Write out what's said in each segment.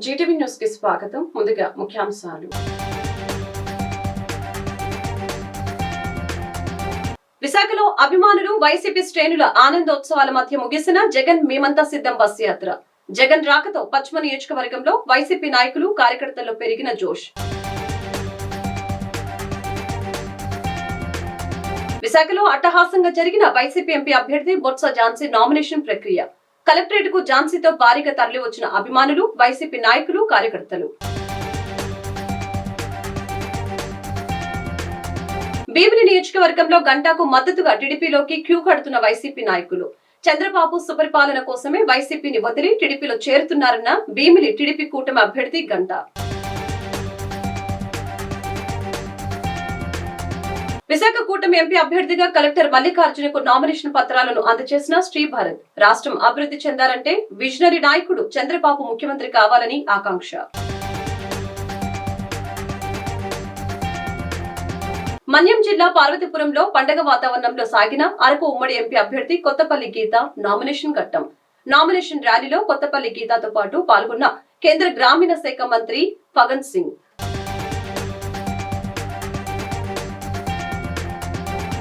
Zee TV news కి స్వాగతం. ముందుగా ముఖ్యాంశాలు. విశాఖలో అభిమానులు వైసీపీ శ్రేణుల ఆనందోత్సవాల మధ్య ముగిసిన జగన్ మేమంతా సిద్ధం బస్ యాత్ర. జగన్ రాకతో పశ్చిమ నియోజకవర్గంలో వైసీపీ నాయకులు కార్యకర్తల్లో పెరిగిన జోష్. విశాఖలో అట్టహాసంగా జరిగిన వైసీపీ ఎంపీ అభ్యర్థి బొత్స ఝాన్సీ నామినేషన్ ప్రక్రియ. కలెక్టరేట్ కు ఝాన్సీతో భారీగా తరలి వచ్చిన అభిమానులు, వైసీపీ నాయకులు, కార్యకర్తలు. భీమిలి నియోజకవర్గంలో గంటాకు మద్దతుగా టీడీపీలోకి క్యూ కడుతున్న వైసీపీ నాయకులు. చంద్రబాబు సుపరిపాలన కోసమే వైసీపీని వదిలి టీడీపీలో చేరుతున్నారన్న భీమిలి టీడీపీ కూటమి అభ్యర్థి గంటా. విశాఖ కూటమి ఎంపీ అభ్యర్థిగా కలెక్టర్ మల్లికార్జునకు నామినేషన్ పత్రాలను అందజేసిన శ్రీభారత్. రాష్ట్రం అభివృద్ధి చెందాలంటే విజనరీ నాయకుడు చంద్రబాబు ముఖ్యమంత్రి కావాలని ఆకాంక్ష. మన్యం జిల్లా పార్వతీపురంలో పండగ వాతావరణంలో సాగిన అరకు ఉమ్మడి ఎంపీ అభ్యర్థి కొత్తపల్లి గీత నామినేషన్ ఘట్టం. నామినేషన్ ర్యాలీలో కొత్తపల్లి గీతతో పాటు పాల్గొన్న కేంద్ర గ్రామీణ శాఖ మంత్రి ఫగన్ సింగ్.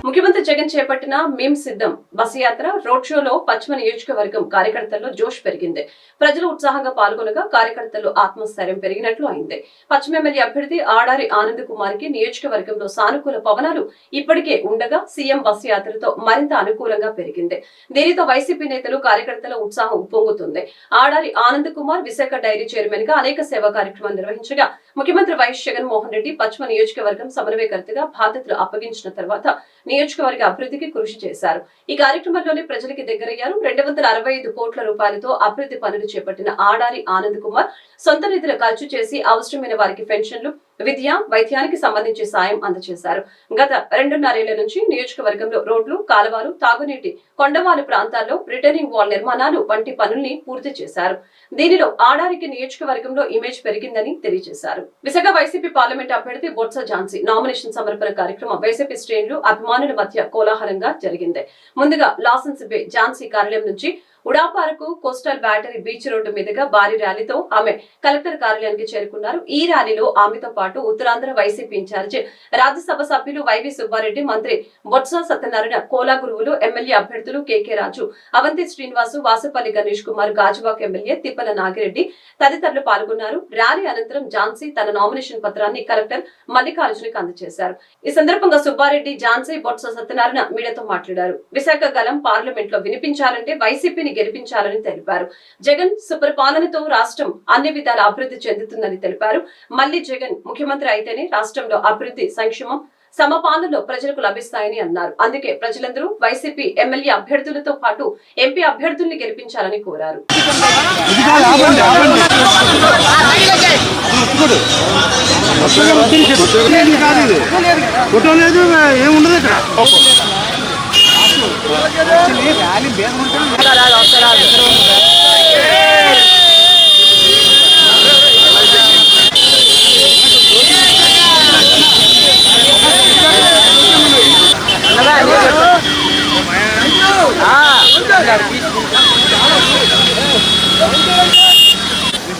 ముఖ్యమంత్రి జగన్ చేపట్టిన మేం సిద్ధం బస్సు యాత్ర రోడ్ షోలో పశ్చిమ నియోజకవర్గం కార్యకర్తల్లో జోష్ పెరిగింది. ప్రజలు ఉత్సాహంగా పాల్గొనగా కార్యకర్తల్లో ఆత్మస్థైర్యం పెరిగినట్లు అయింది. పశ్చిమ ఎమ్మెల్యే అభ్యర్థి ఆడారి ఆనంద్ కుమార్ కి నియోజకవర్గంలో సానుకూల పవనాలు ఇప్పటికే ఉండగా సీఎం బస్సు యాత్రతో మరింత అనుకూలంగా పెరిగింది. దీనితో వైసీపీ నేతలు, కార్యకర్తల ఉత్సాహం ఉప్పొంగుతుంది. ఆడారి ఆనంద్ కుమార్ విశాఖ డైరీ చైర్మన్ గా అనేక సేవా కార్యక్రమాలు నిర్వహించగా ముఖ్యమంత్రి వైఎస్ జగన్మోహన్ రెడ్డి పశ్చిమ నియోజకవర్గం సమన్వయకర్తగా బాధ్యతలు అప్పగించిన తర్వాత నియోజకవర్గ అభివృద్ధికి కృషి చేశారు. ఈ కార్యక్రమంలోనే ప్రజలకి దగ్గరయ్యారు. 265 కోట్ల రూపాయలతో అభివృద్ధి పనులు చేపట్టిన ఆడారి ఆనంద్ కుమార్ సొంత నిధులు ఖర్చు చేసి అవసరమైన వారికి పెన్షన్లు, విద్య, వైద్యానికి సంబంధించి సాయం అందజేశారు. గత 2.5 ఏళ్ల నుంచి నియోజకవర్గంలో రోడ్లు, కాలువలు, తాగునీటి, కొండవాలు ప్రాంతాల్లో రిటర్నింగ్ వాల్ నిర్మాణాలు వంటి పనుల్ని పూర్తి చేశారు. దీనిలో ఆడారికి నియోజకవర్గంలో ఇమేజ్ పెరిగిందని తెలియజేశారు. విశాఖ వైసీపీ పార్లమెంట్ అభ్యర్థి బొత్స ఝాన్సీ నామినేషన్ సమర్పణ కార్యక్రమం వైసీపీ శ్రేణులు, అభిమానుల మధ్య కోలాహలంగా జరిగింది. ముందుగా లాసెన్స్ బే ఝాన్సీ కార్యాలయం నుంచి ఉడాపారకు కోస్టల్ బ్యాటరీ బీచ్ రోడ్డు మీదుగా భారీ ర్యాలీతో ఆమె కలెక్టర్ కార్యాలయానికి చేరుకున్నారు. ఈ ర్యాలీలో ఆమెతో పాటు ఉత్తరాంధ్ర వైసీపీ ఇన్ఛార్జి, రాజ్యసభ సభ్యులు వైవి సుబ్బారెడ్డి, మంత్రి బొత్స సత్యనారాయణ, కోలా గురువులు, ఎమ్మెల్యే అభ్యర్థులు కేకే రాజు, అవంతి శ్రీనివాసు, వాసుపల్లి గణేష్ కుమార్, గాజువాక్ ఎమ్మెల్యే తిప్పల నాగిరెడ్డి తదితరులు పాల్గొన్నారు. ర్యాలీ అనంతరం ఝాన్సీ తన నామినేషన్ పత్రాన్ని కలెక్టర్ మల్లికార్జునకు అందజేశారు. ఈ సందర్భంగా సుబ్బారెడ్డి, ఝాన్సీ, బొత్స సత్యనారాయణ మీడియాతో మాట్లాడారు. విశాఖ గలం పార్లమెంట్ లో వినిపించాలంటే వైసీపీని గెలిపించాలని తెలిపారు. జగన్ సుపరిపాలనతో రాష్ట్రం అన్ని విధాల అభివృద్ధి చెందుతుందని తెలిపారు. మళ్లీ జగన్ ముఖ్యమంత్రి అయితేనే రాష్ట్రంలో అభివృద్ధి, సంక్షేమం, సమపాలనలో ప్రజలకు లభిస్తాయని అన్నారు. అందుకే ప్రజలందరూ వైసీపీ ఎమ్మెల్యే అభ్యర్థులతో పాటు ఎంపీ అభ్యర్థుల్ని గెలిపించాలని కోరారు.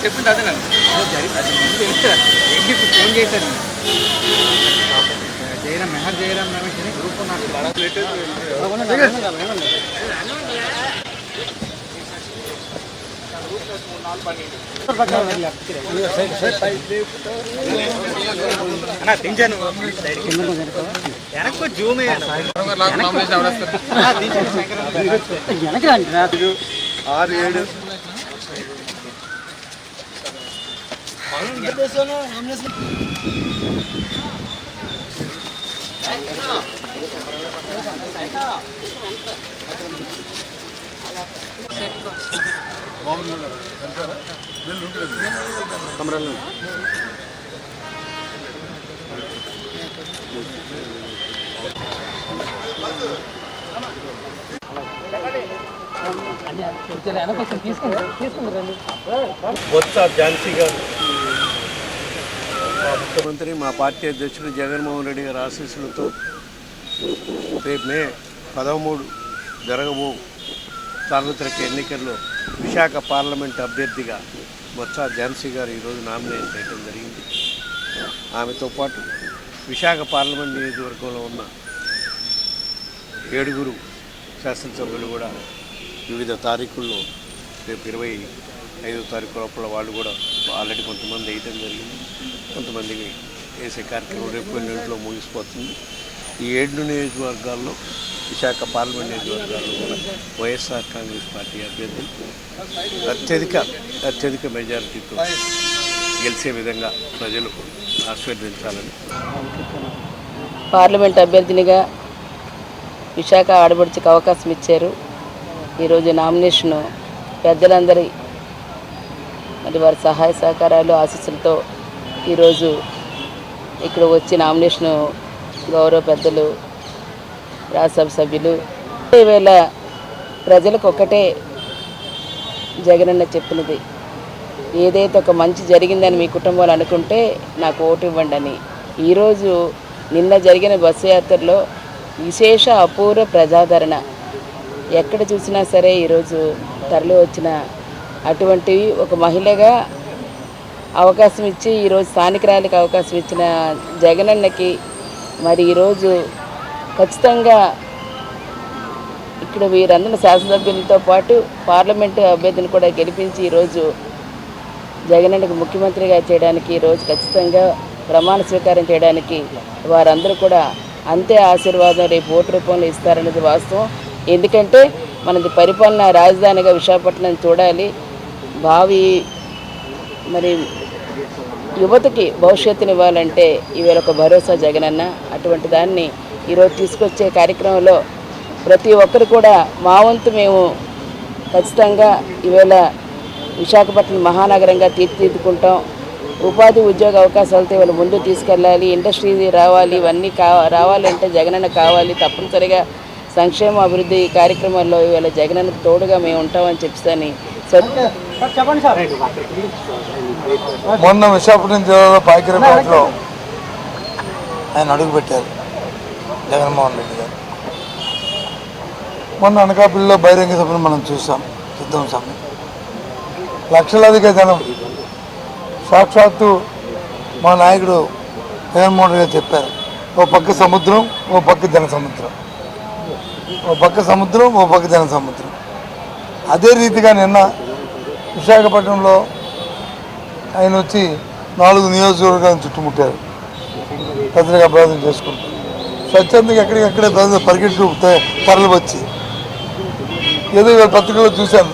చెప్పింది అదే ఫోన్ చేశాను. జయరామ్ మెహర్ జయరామ్ రమేష్ అని గ్రూప్ తించాను వెనక్కు జూమ్ బొత్స ఝాన్సీ గారు మా ముఖ్యమంత్రి, మా పార్టీ అధ్యక్షుడు జగన్మోహన్ రెడ్డి గారి ఆశీస్సులతో రేపు మే 13 జరగబో సార్వత్రిక ఎన్నికల్లో విశాఖ పార్లమెంట్ అభ్యర్థిగా బొత్స ఝాన్సీ గారు ఈరోజు నామినేట్ చేయడం జరిగింది. ఆమెతో పాటు విశాఖ పార్లమెంట్ నియోజకవర్గంలో ఉన్న 7 శాసనసభ్యులు కూడా వివిధ తారీఖుల్లో రేపు 25వ తారీఖు లోపల వాళ్ళు కూడా ఆల్రెడీ కొంతమంది వేయడం జరిగింది. కొంతమందికి వేసే కార్యక్రమం రేపు కొన్నింటిలో ముగిసిపోతుంది. ఈ 7 నియోజకవర్గాల్లో విశాఖ పార్లమెంట్ నియోజకవర్గాల్లో కూడా వైఎస్ఆర్ కాంగ్రెస్ పార్టీ అభ్యర్థులు అత్యధిక మెజారిటీతో గెలిచే విధంగా ప్రజలు ఆశీర్వదించాలని. పార్లమెంట్ అభ్యర్థినిగా విశాఖ ఆడబడుచుకు అవకాశం ఇచ్చారు. ఈరోజు నామినేషను పెద్దలందరి మరి వారి సహాయ సహకారాలు ఆశీస్సులతో ఈరోజు ఇక్కడ వచ్చి నామినేషను గౌరవ పెద్దలు రాజ్యసభ సభ్యులు ఈవేళ ప్రజలకు ఒక్కటే జగనన్న చెప్పినది, ఏదైతే ఒక మంచి జరిగిందని మీ కుటుంబాలు అనుకుంటే నాకు ఓటు ఇవ్వండి అని. ఈరోజు నిన్న జరిగిన బస్సు యాత్రలో విశేష అపూర్వ ప్రజాదరణ ఎక్కడ చూసినా సరే ఈరోజు తరలి వచ్చిన అటువంటివి ఒక మహిళగా అవకాశం ఇచ్చి ఈరోజు స్థానికురాలికి అవకాశం ఇచ్చిన జగనన్నకి మరి ఈరోజు ఖచ్చితంగా ఇక్కడ వీరందరూ శాసనసభ్యులతో పాటు పార్లమెంటు అభ్యర్థిని కూడా గెలిపించి ఈరోజు జగనన్నకు ముఖ్యమంత్రిగా చేయడానికి ఈరోజు ఖచ్చితంగా ప్రమాణ స్వీకారం చేయడానికి వారందరూ కూడా అంతే ఆశీర్వాదం రేపు ఓటు రూపంలో ఇస్తారనేది వాస్తవం. ఎందుకంటే మనది పరిపాలన రాజధానిగా విశాఖపట్నం చూడాలి. భావి మరి యువతకి భవిష్యత్తుని ఇవ్వాలంటే ఈవేళ ఒక భరోసా జగనన్న. అటువంటి దాన్ని ఈరోజు తీసుకొచ్చే కార్యక్రమంలో ప్రతి ఒక్కరు కూడా మా వంతు మేము ఖచ్చితంగా ఈవేళ విశాఖపట్నం మహానగరంగా తీర్చిదిద్దుకుంటాం. ఉపాధి ఉద్యోగ అవకాశాలతో ఇవాళ ముందు తీసుకెళ్ళాలి. ఇండస్ట్రీ రావాలి. ఇవన్నీ రావాలంటే జగనన్న కావాలి. తప్పనిసరిగా సంక్షేమ అభివృద్ధి కార్యక్రమాల్లో ఇవాళ జగనన్నకు తోడుగా మేము ఉంటామని చెప్పని మొన్న విశాఖపట్నం జిల్లాలో పాకిరేపేటలో ఆయన అడుగుపెట్టారు జగన్మోహన్ రెడ్డి గారు. మొన్న అనకాపల్లిలో బహిరంగ సభను మనం చూసాం. సిద్ధం సమయం లక్షలాదిగా జనం సాక్షాత్తు మా నాయకుడు జగన్మోహన్ రెడ్డి గారు చెప్పారు, ఓ పక్క సముద్రం, ఓ పక్క జన సముద్రం, ఓ పక్క సముద్రం, ఓ పక్క జన సముద్రం. అదే రీతిగా నిన్న విశాఖపట్నంలో ఆయన వచ్చి 4 నియోజకవర్గాలను చుట్టుముట్టారు. ప్రజలకు అభివృద్ధి చేసుకుంటారు. స్వచ్ఛందంగా ఎక్కడికక్కడే ప్రజలు పరిగెట్టు తరలి వచ్చి ఏదో పత్రికల్లో చూశాను,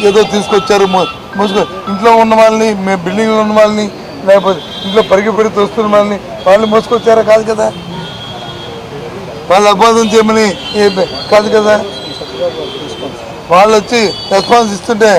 ఏదో తీసుకొచ్చారు మోసుకొని ఇంట్లో ఉన్న వాళ్ళని, మేము బిల్డింగ్లో ఉన్న వాళ్ళని, లేకపోతే ఇంట్లో పరిగెత్తి వస్తున్న వాళ్ళని వాళ్ళు మోసుకొచ్చారా? కాదు కదా. వాళ్ళు అభివాదం చేయమని కాదు కదా. వాళ్ళు వచ్చి రెస్పాన్స్ ఇస్తుంటే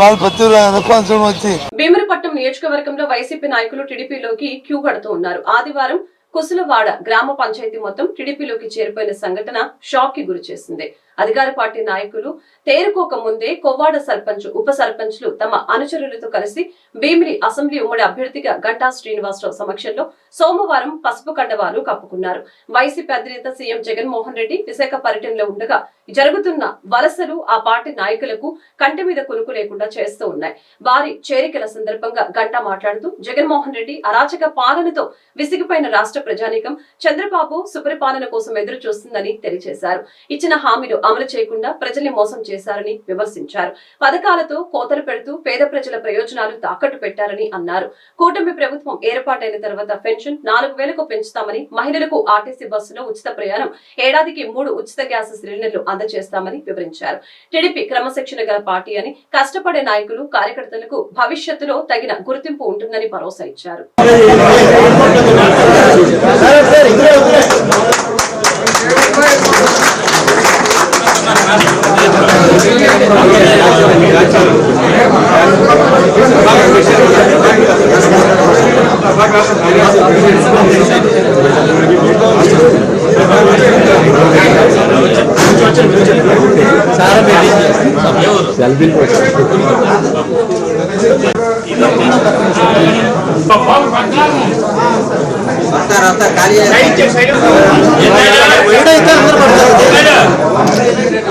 వాళ్ళు ప్రతి రెస్పాన్స్ వచ్చి. భీమునిపట్నం నియోజకవర్గంలో వైసీపీ నాయకులు టీడీపీలోకి క్యూ కడుతూ ఉన్నారు. ఆదివారం కుసులవాడ గ్రామ పంచాయతీ మొత్తం టీడీపీలోకి చేరిపోయిన సంఘటన షాక్ కి గురి చేసింది. అధికార పార్టీ నాయకులు తేరుకోక ముందే కొవ్వాడ సర్పంచ్, ఉప సర్పంచ్లు తమ అనుచరులతో కలిసి భీమిలి అసెంబ్లీ ఉమ్మడి అభ్యర్థిగా గంటా శ్రీనివాసరావు సమక్షంలో సోమవారం పసుపు కండవాలు కప్పుకున్నారు. వైసీపీ అధినేత సీఎం జగన్మోహన్ రెడ్డి విశాఖ పర్యటనలో ఉండగా జరుగుతున్న వలసలు ఆ పార్టీ నాయకులకు కంటి మీద కునుకు లేకుండా చేస్తూ ఉన్నాయి. వారి చేరికల సందర్భంగా గంటా మాట్లాడుతూ జగన్మోహన్ రెడ్డి అరాచక పాలనతో విసిగిపోయిన రాష్ట్ర ప్రజానీకం చంద్రబాబు సుపరిపాలన కోసం ఎదురు చూస్తుందని తెలియజేశారు. ఇచ్చిన హామీలు అమలు చేయకుండా ప్రజల్ని మోసం చేశారని విమర్శించారు. పథకాలతో కోతలు పెడుతూ పేద ప్రజల ప్రయోజనాలు తాకట్టు పెట్టారని అన్నారు. కూటమి ప్రభుత్వం ఏర్పాటైన తర్వాత పెన్షన్ 4,000కు పెంచుతామని, మహిళలకు ఆర్టీసీ బస్సులో ఉచిత ప్రయాణం, ఏడాదికి 3 ఉచిత గ్యాస్ సిలిండర్లు అందజేస్తామని వివరించారు. టీడీపీ క్రమశిక్షణ గల పార్టీ అని, కష్టపడే నాయకులు, కార్యకర్తలకు భవిష్యత్తులో తగిన గుర్తింపు ఉంటుందని భరోసా ఇచ్చారు.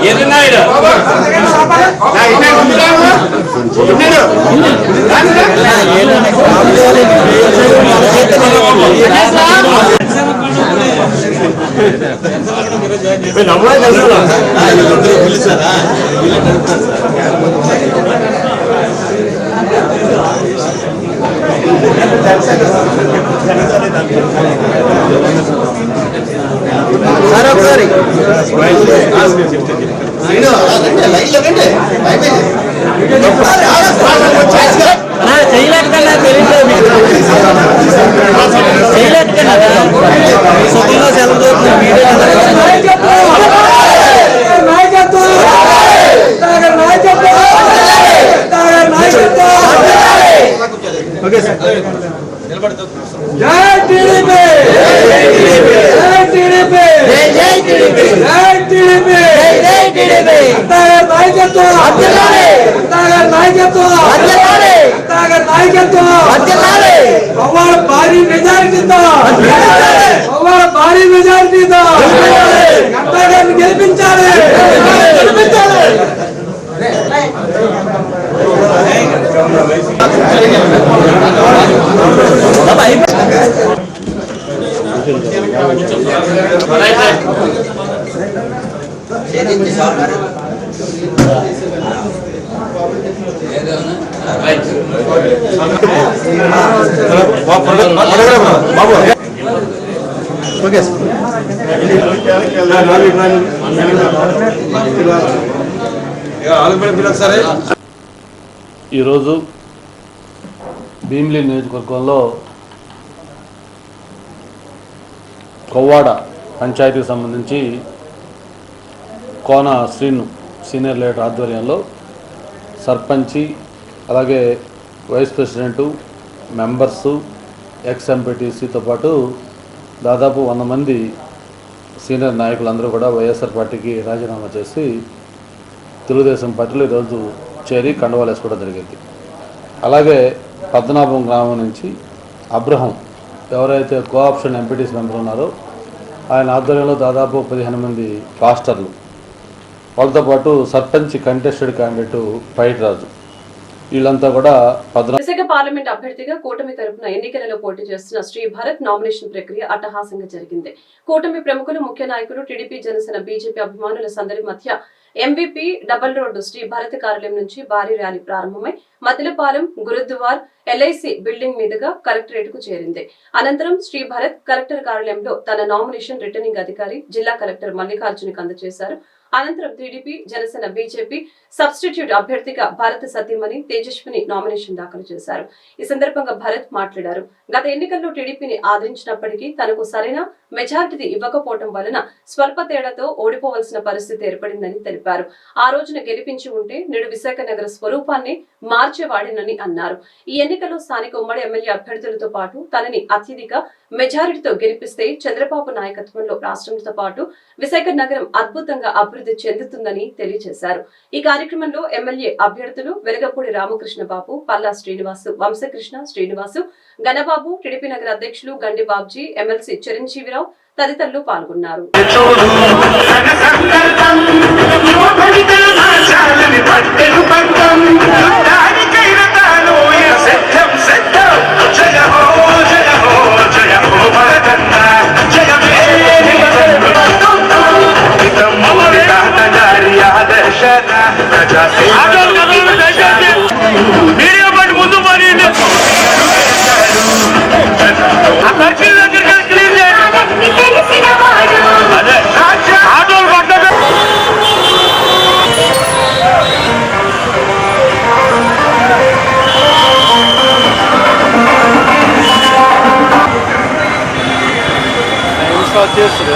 ఎదురు సార్ ఒకసారి చేయలేదు కదా చేయలేదు కదా సొంతంగా సెలవు ఓకే సార్ జై టీడీపీ జై టీడీపీ జై టీడీపీ జై టీడీపీ జై టీడీపీ అంతగారి నాయకత్వం వర్ధిల్లాలి అంతగారి నాయకత్వం వర్ధిల్లాలి అంతగారి నాయకత్వం వర్ధిల్లాలి పవాడ భారీ మెజారిటీతో వర్ధిల్లాలి పవాడ భారీ మెజారిటీతో వర్ధిల్లాలి అంతగారిని గెలిపించాలి గెలిపించాలి ఓకే సరే ఈరోజు భీమిలి నియోజకవర్గంలో కొవ్వాడ పంచాయతీకి సంబంధించి కోన శ్రీను సీనియర్ లీడర్ ఆధ్వర్యంలో సర్పంచి అలాగే వైస్ ప్రెసిడెంటు మెంబర్సు ఎక్స్ ఎంపీటీసీతో పాటు దాదాపు 100 మంది సీనియర్ నాయకులందరూ కూడా వైఎస్ఆర్ పార్టీకి రాజీనామా చేసి తెలుగుదేశం పార్టీలో ఈరోజు చేరి కండువాలు వేసుకోవడం జరిగింది. అలాగే పద్మనాభం గ్రామం నుంచి అబ్రహం ఎవరైతే కోఆప్షన్ ఎంపీటీసీ మెంబర్ ఉన్నారో ఆయన ఆధ్వర్యంలో దాదాపు 15 మంది పాస్టర్లు, వాళ్ళతో పాటు సర్పంచ్ కంటెస్టెడ్ క్యాండిడేటు పైట్ రాజు, వీళ్ళంతా కూడా విశాఖ పార్లమెంట్ అభ్యర్థిగా కూటమి తరపున ఎన్నికలలో పోటీ చేస్తున్న శ్రీ భరత్ నామినేషన్ ప్రక్రియ అట్టహాసంగా జరిగింది. కూటమి ప్రముఖులు, ముఖ్య నాయకులు, టీడీపీ, జనసేన, బీజేపీ అభిమానుల సందడి మధ్య MVP double road Shri Bharat కార్యాలయం నుంచి భారీ ర్యాలీ ప్రారంభమై మతిలపాలెం, గురుద్వార్, ఎల్ఐసి బిల్డింగ్ మీదుగా కలెక్టరేట్ కు చేరింది. అనంతరం శ్రీ భరత్ కలెక్టర్ కార్యాలయంలో తన నామినేషన్ రిటర్నింగ్ అధికారి జిల్లా కలెక్టర్ మల్లికార్జునకి అందజేశారు. అనంతరం టీడీపీ, జనసేన, బీజేపీ సబ్స్టిట్యూట్ అభ్యర్థిగా భారత్ సతీమణి తేజస్విని నామినేషన్ దాఖలు చేశారు. ఈ సందర్భంగా భరత్ మాట్లాడారు. గత ఎన్నికల్లో టీడీపీని ఆదరించినప్పటికీ తనకు సరైన మెజార్టీ ఇవ్వకపోవడం వలన స్వల్ప తేడాతో ఓడిపోవలసిన పరిస్థితి ఏర్పడిందని తెలిపారు. ఆ రోజున గెలిపించి ఉంటే నేడు విశాఖ నగర స్వరూపాన్ని మార్చేవాడినని అన్నారు. ఈ ఎన్నికల్లో స్థానిక ఉమ్మడి ఎమ్మెల్యే అభ్యర్థులతో పాటు తనని అత్యధిక మెజారిటీతో గెలిపిస్తే చంద్రబాబు నాయకత్వంలో రాష్ట్రంతో పాటు విశాఖ నగరం అద్భుతంగా అభివృద్ధి చెందుతుందని తెలియజేశారు. ఈ కార్యక్రమంలో ఎమ్మెల్యే అభ్యర్థులు వెలగపూడి రామకృష్ణ బాబు, పల్లా శ్రీనివాసు, వంశకృష్ణ శ్రీనివాసు, గణబాబు, టీడీపీ నగర అధ్యక్షులు గండి బాబ్జీ, ఎమ్మెల్సీ చిరంజీవిరావు తదితరులు పాల్గొన్నారు. చేస్తుంది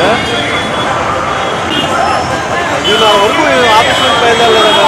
వరకు ఆఫీస్ నుంచి బయలుదేరలేదు.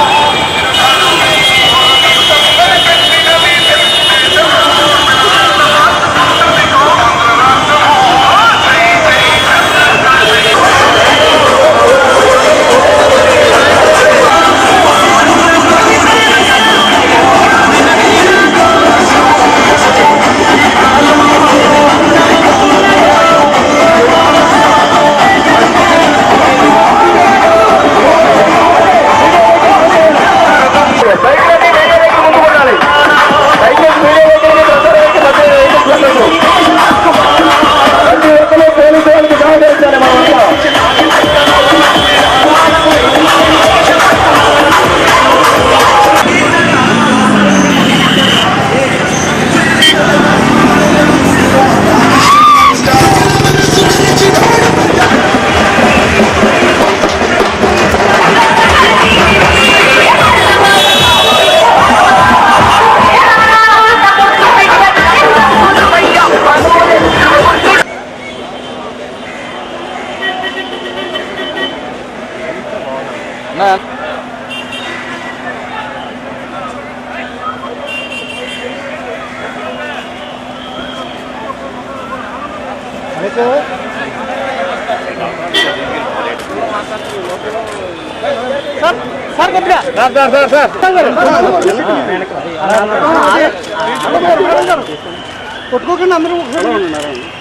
కొట్టుకోకుండా అందరూ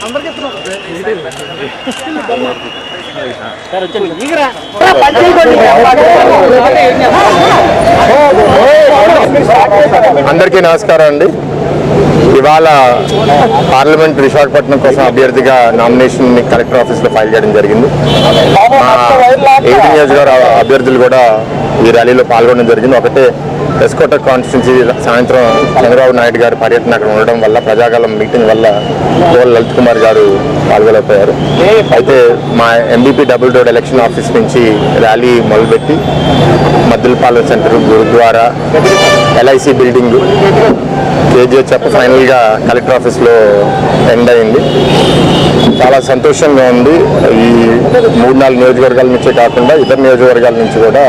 అందరికి అందరికీ నమస్కారం అండి. ఇవాళ పార్లమెంట్ విశాఖపట్నం కోసం అభ్యర్థిగా నామినేషన్ కలెక్టర్ ఆఫీస్లో ఫైల్ చేయడం జరిగింది. మా 8 నియోజకవర్గ అభ్యర్థులు కూడా ఈ ర్యాలీలో పాల్గొనడం జరిగింది. ఒకటే ఎస్కోట కాన్స్టిట్యున్సీ సాయంత్రం చంద్రబాబు నాయుడు గారి పర్యటన అక్కడ ఉండడం వల్ల ప్రజాకాలం మీటింగ్ వల్ల గోల్ లలిత్ కుమార్ గారు పాల్గొనకపోయారు. అయితే మా MVP double road election office నుంచి ర్యాలీ మొదలుపెట్టి Maddilapalem centre, Gurudwara, LIC building, KGH ఫైనల్గా కలెక్టర్ ఆఫీస్లో ఎండ్ అయింది. చాలా సంతోషంగా ఉంది. ఈ 3-4 నియోజకవర్గాల నుంచే కాకుండా ఇతర నియోజకవర్గాల నుంచి కూడా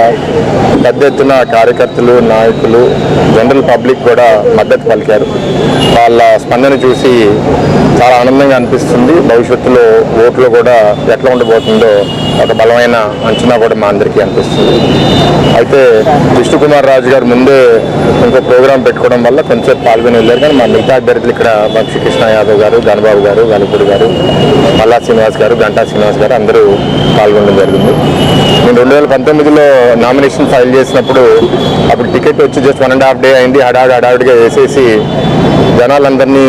పెద్ద ఎత్తున కార్యకర్తలు, నాయకులు, జనరల్ పబ్లిక్ కూడా మద్దతు పలికారు. వాళ్ళ స్పందన చూసి చాలా ఆనందంగా అనిపిస్తుంది. భవిష్యత్తులో ఓట్లు కూడా ఎట్లా ఉండబోతుందో ఒక బలమైన అంచనా కూడా మా అందరికీ అనిపిస్తుంది. అయితే విష్ణుకుమార్ రాజు గారు ముందే ఇంకో ప్రోగ్రాం పెట్టుకోవడం వల్ల కొంచెం పాల్గొని వెళ్ళారు. కానీ మా మిగతా అభ్యర్థులు ఇక్కడ వంశీ కృష్ణ యాదవ్ గారు, గణబాబు గారు, వెలపూడి గారు, మల్లా శ్రీనివాస్ గారు, గంటా శ్రీనివాస్ గారు అందరూ పాల్గొనడం జరిగింది. నేను 2019లో నామినేషన్ ఫైల్ చేసినప్పుడు అప్పుడు టికెట్ వచ్చి జస్ట్ 1.5 డే అయింది. హడావిడిగా వేసేసి జనాలందరినీ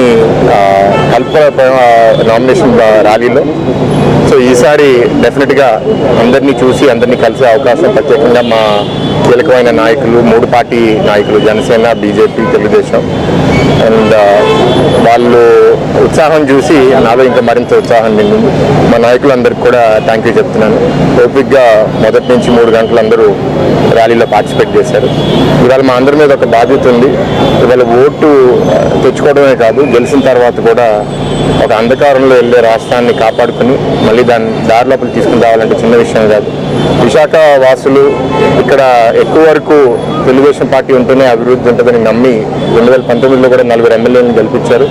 నామినేషన్ ర్యాలీలో. సో ఈసారి డెఫినెట్గా అందరినీ చూసి అందరినీ కలిసే అవకాశం, ప్రత్యేకంగా మా కీలకమైన నాయకులు, 3 పార్టీ నాయకులు, జనసేన, బీజేపీ, తెలుగుదేశం, అండ్ వాళ్ళు ఉత్సాహం చూసి నాలో ఇంకా మరింత ఉత్సాహం నిండింది. మా నాయకులందరికీ కూడా థ్యాంక్ యూ చెప్తున్నాను. ఓపిక్గా మొదటి నుంచి 3 గంటలు అందరూ ర్యాలీలో పార్టిసిపేట్ చేశారు. ఇవాళ మా అందరి మీద ఒక బాధ్యత ఉంది. ఇవాళ ఓటు తెచ్చుకోవడమే కాదు, గెలిచిన తర్వాత కూడా ఒక అంధకారంలో వెళ్ళే రాష్ట్రాన్ని కాపాడుకుని మళ్ళీ దాన్ని దారి లోపల తీసుకుని రావాలంటే చిన్న విషయం కాదు. విశాఖ వాసులు ఇక్కడ ఎక్కువ వరకు తెలుగుదేశం పార్టీ ఉంటేనే అభివృద్ధి ఉంటుందని నమ్మి 2019లో కూడా 4 ఎమ్మెల్యేలను గెలిపించారు.